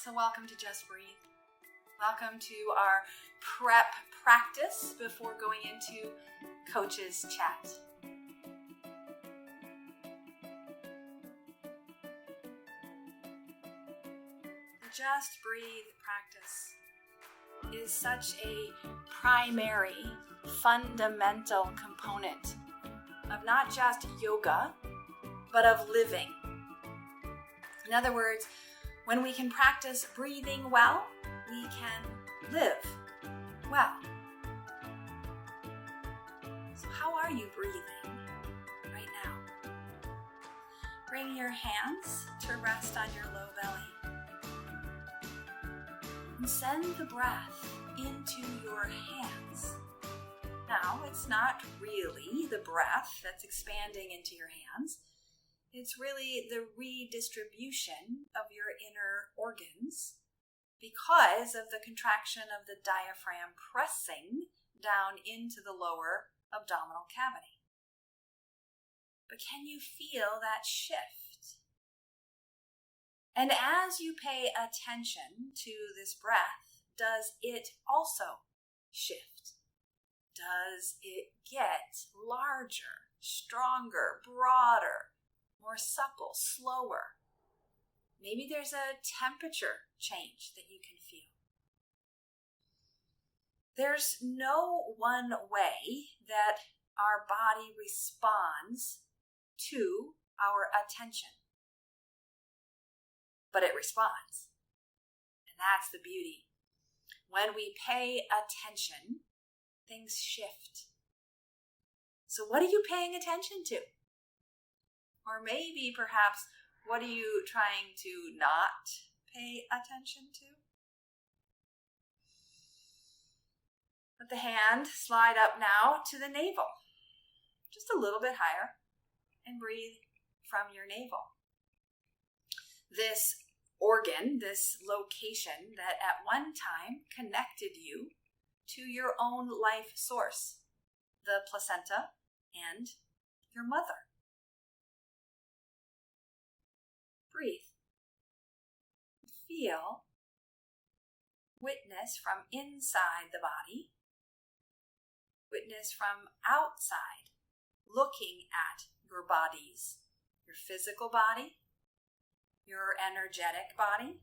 So welcome to Just Breathe. Welcome to our prep practice before going into Coach's Chat. The Just Breathe practice is such a primary, fundamental component of not just yoga, but of living. In other words, when we can practice breathing well, we can live well. So how are you breathing right now? Bring your hands to rest on your low belly. And send the breath into your hands. Now, it's not really the breath that's expanding into your hands. It's really the redistribution of your inner organs because of the contraction of the diaphragm pressing down into the lower abdominal cavity. But can you feel that shift? And as you pay attention to this breath, does it also shift? Does it get larger, stronger, broader, more supple, slower? Maybe there's a temperature change that you can feel. There's no one way that our body responds to our attention. But it responds. And that's the beauty. When we pay attention, things shift. So what are you paying attention to? Or maybe, perhaps, what are you trying to not pay attention to? Let the hand slide up now to the navel. Just a little bit higher. And breathe from your navel. This organ, this location that at one time connected you to your own life source, the placenta and your mother. Breathe. Feel, witness from inside the body, witness from outside, looking at your bodies, your physical body, your energetic body,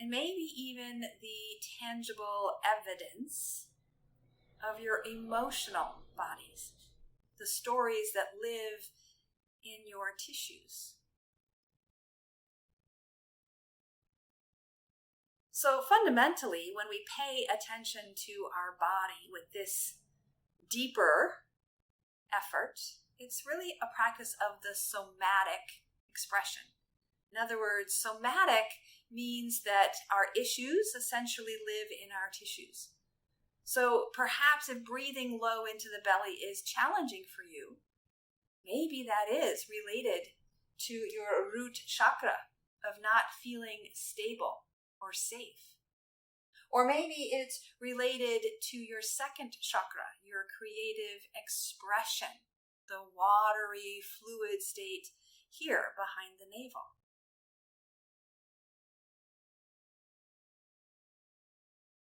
and maybe even the tangible evidence of your emotional bodies, the stories that live in your tissues. So fundamentally, when we pay attention to our body with this deeper effort, it's really a practice of the somatic expression. In other words, somatic means that our issues essentially live in our tissues. So perhaps if breathing low into the belly is challenging for you, maybe that is related to your root chakra of not feeling stable or safe. Or maybe it's related to your second chakra, your creative expression, the watery fluid state here behind the navel.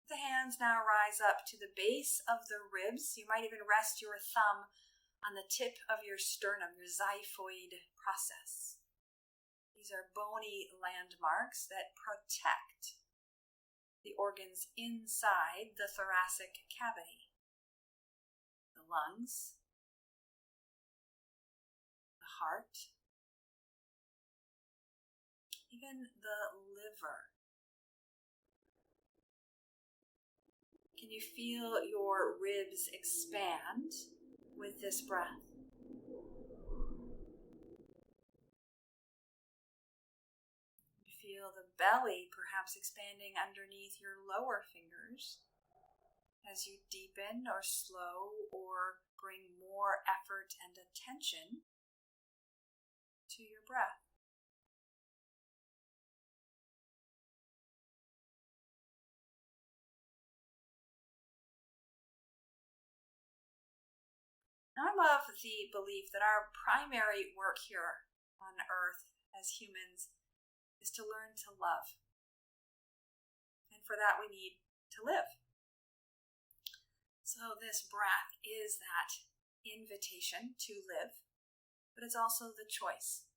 The hands now rise up to the base of the ribs. You might even rest your thumb on the tip of your sternum, your xiphoid process. These are bony landmarks that protect the organs inside the thoracic cavity. The lungs, the heart, even the liver. Can you feel your ribs expand with this breath? You feel the belly perhaps expanding underneath your lower fingers as you deepen or slow or bring more effort and attention to your breath. Now, I love the belief that our primary work here on earth as humans is to learn to love. for that we need to live. So this breath is that invitation to live, but it's also the choice.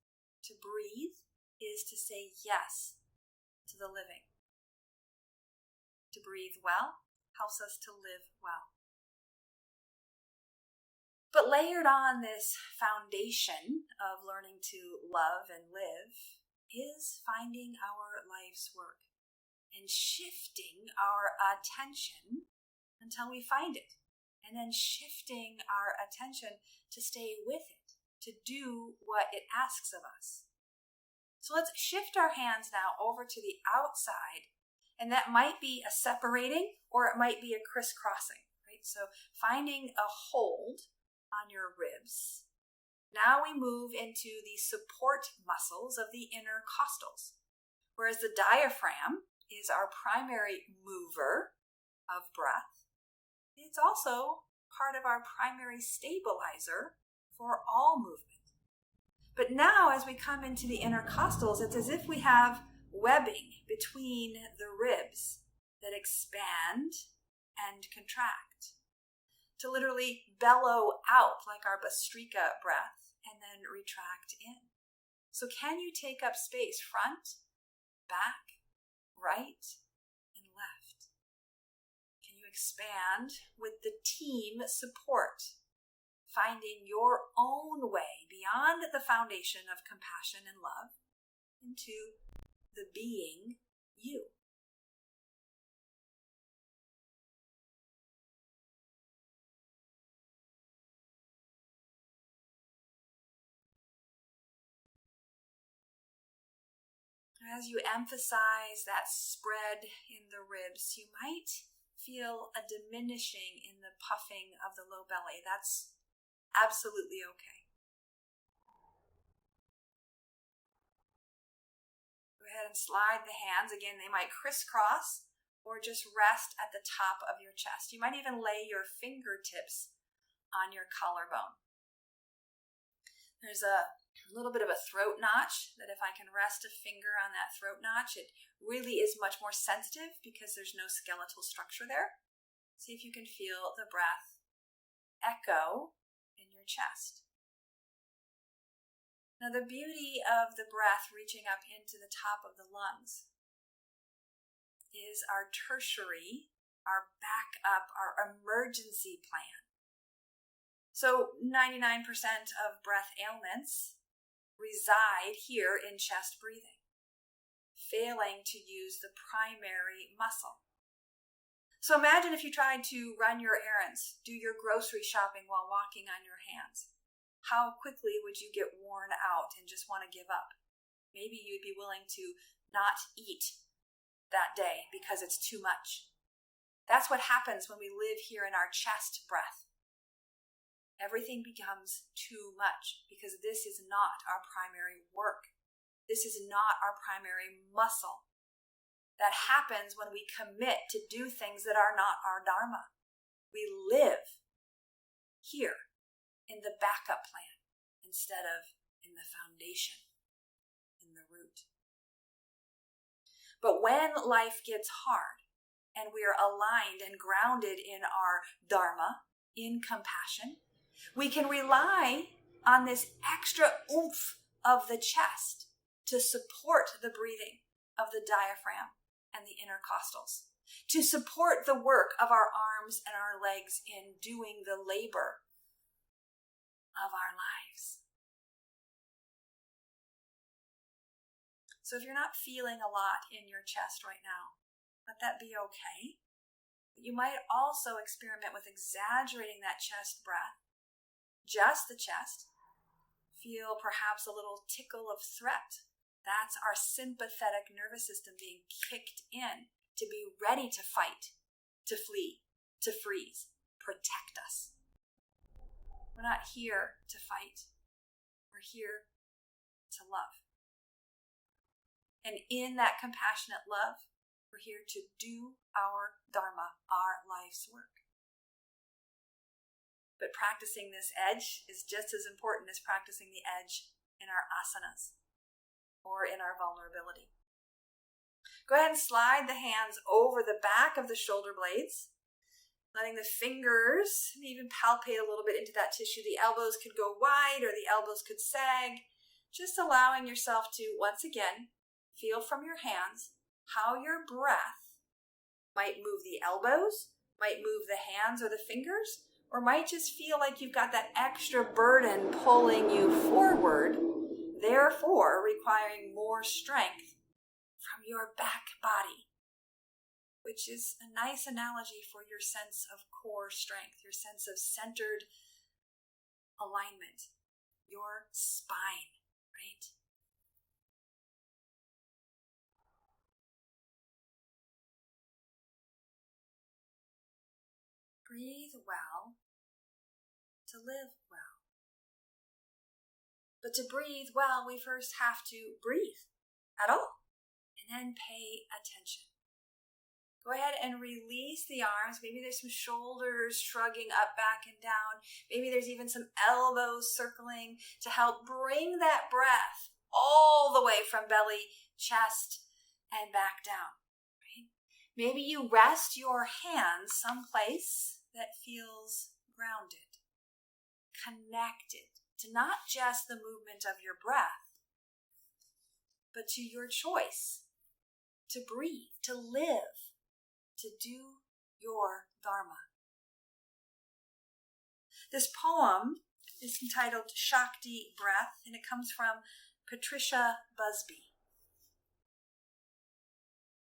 To breathe is to say yes to the living. To breathe well helps us to live well. But layered on this foundation of learning to love and live is finding our life's work and shifting our attention until we find it, and then shifting our attention to stay with it, to do what it asks of us. So let's shift our hands now over to the outside, and that might be a separating or it might be a crisscrossing, right? So finding a hold on your ribs. Now we move into the support muscles of the intercostals, whereas the diaphragm is our primary mover of breath. It's also part of our primary stabilizer for all movement. But now as we come into the intercostals, it's as if we have webbing between the ribs that expand and contract, to literally bellow out like our Bhastrika breath and then retract in. So can you take up space front, back, right, and left? Can you expand with the team support, finding your own way beyond the foundation of compassion and love into the being you? As you emphasize that spread in the ribs, you might feel a diminishing in the puffing of the low belly. That's absolutely okay. Go ahead and slide the hands. Again, they might crisscross or just rest at the top of your chest. You might even lay your fingertips on your collarbone. There's a little bit of a throat notch that if I can rest a finger on that throat notch, it really is much more sensitive because there's no skeletal structure there. See if you can feel the breath echo in your chest. Now the beauty of the breath reaching up into the top of the lungs is our tertiary, our backup, our emergency plan. So 99% of breath ailments reside here in chest breathing, failing to use the primary muscle. So imagine if you tried to run your errands, do your grocery shopping while walking on your hands. How quickly would you get worn out and just want to give up? Maybe you'd be willing to not eat that day because it's too much. That's what happens when we live here in our chest breath. Everything becomes too much because this is not our primary work. This is not our primary muscle. That happens when we commit to do things that are not our dharma. We live here in the backup plan instead of in the foundation, in the root. But when life gets hard and we are aligned and grounded in our dharma, in compassion, we can rely on this extra oomph of the chest to support the breathing of the diaphragm and the intercostals, to support the work of our arms and our legs in doing the labor of our lives. So if you're not feeling a lot in your chest right now, let that be okay. But you might also experiment with exaggerating that chest breath, just the chest. Feel perhaps a little tickle of threat. That's our sympathetic nervous system being kicked in to be ready to fight, to flee, to freeze, protect us. We're not here to fight. We're here to love. And in that compassionate love, we're here to do our dharma, our life's work. But practicing this edge is just as important as practicing the edge in our asanas or in our vulnerability. Go ahead and slide the hands over the back of the shoulder blades, letting the fingers even palpate a little bit into that tissue. The elbows could go wide or the elbows could sag. Just allowing yourself to, once again, feel from your hands how your breath might move the elbows, might move the hands or the fingers, or might just feel like you've got that extra burden pulling you forward, therefore requiring more strength from your back body, which is a nice analogy for your sense of core strength, your sense of centered alignment, your spine, right? Breathe well to live well. But to breathe well, we first have to breathe at all, and then pay attention. Go ahead and release the arms. Maybe there's some shoulders shrugging up, back, and down. Maybe there's even some elbows circling to help bring that breath all the way from belly, chest, and back down. Right? Maybe you rest your hands someplace that feels grounded, connected to not just the movement of your breath, but to your choice to breathe, to live, to do your dharma. This poem is entitled Shakti Breath, and it comes from Patricia Busby.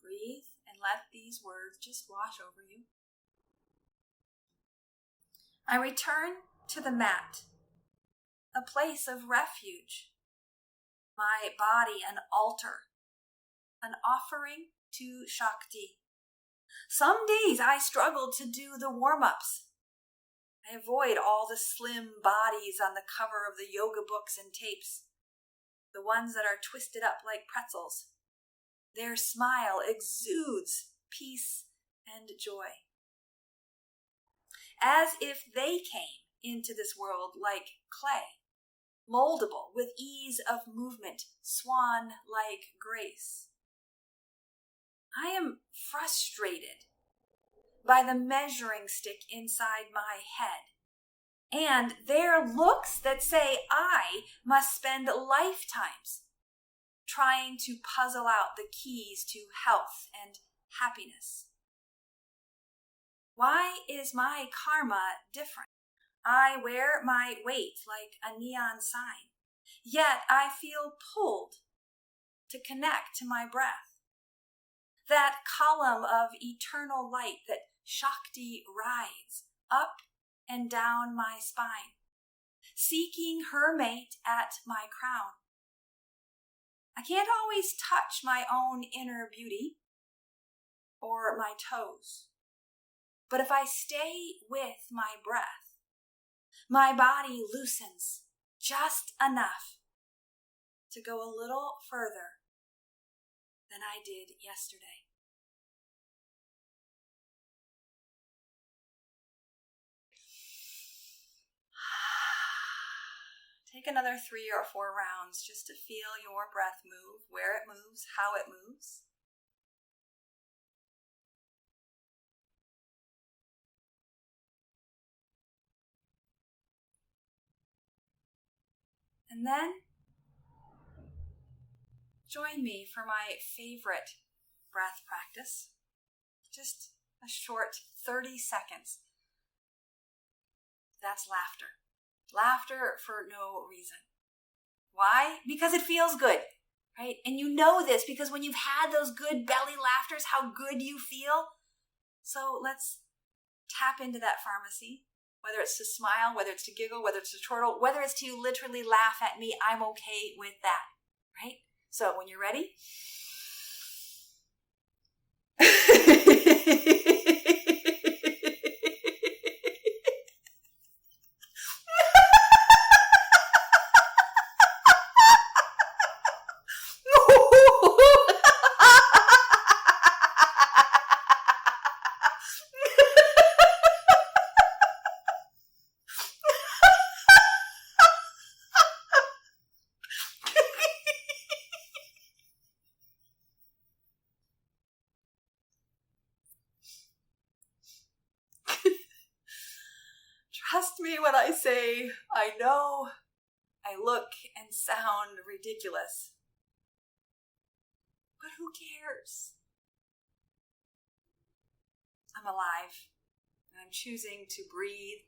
Breathe and let these words just wash over you. I return to the mat, a place of refuge, my body an altar, an offering to Shakti. Some days I struggle to do the warm-ups. I avoid all the slim bodies on the cover of the yoga books and tapes, the ones that are twisted up like pretzels. Their smile exudes peace and joy, as if they came into this world like clay, moldable with ease of movement, swan-like grace. I am frustrated by the measuring stick inside my head and their looks that say I must spend lifetimes trying to puzzle out the keys to health and happiness. Why is my karma different? I wear my weight like a neon sign, yet I feel pulled to connect to my breath. That column of eternal light that Shakti rides up and down my spine, seeking her mate at my crown. I can't always touch my own inner beauty or my toes, but if I stay with my breath, my body loosens just enough to go a little further than I did yesterday. Take another 3 or 4 rounds just to feel your breath move, where it moves, how it moves. And then join me for my favorite breath practice. Just a short 30 seconds. That's laughter. Laughter for no reason. Why? Because it feels good, right? And you know this because when you've had those good belly laughters, how good you feel. So let's tap into that pharmacy, whether it's to smile, whether it's to giggle, whether it's to chortle, whether it's to literally laugh at me, I'm okay with that, right? So when you're ready, Trust me when I say, I know I look and sound ridiculous. But who cares? I'm alive, and I'm choosing to breathe,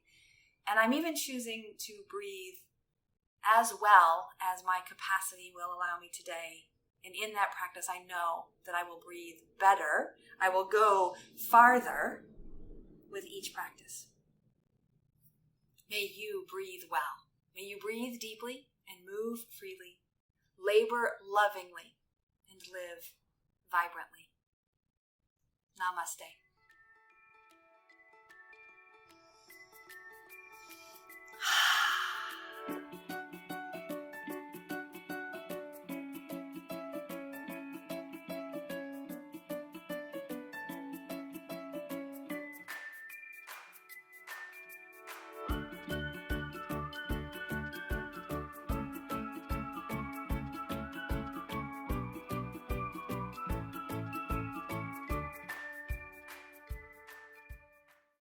and I'm even choosing to breathe as well as my capacity will allow me today. And in that practice, I know that I will breathe better. I will go farther with each practice. May you breathe well. May you breathe deeply and move freely, labor lovingly, and live vibrantly. Namaste.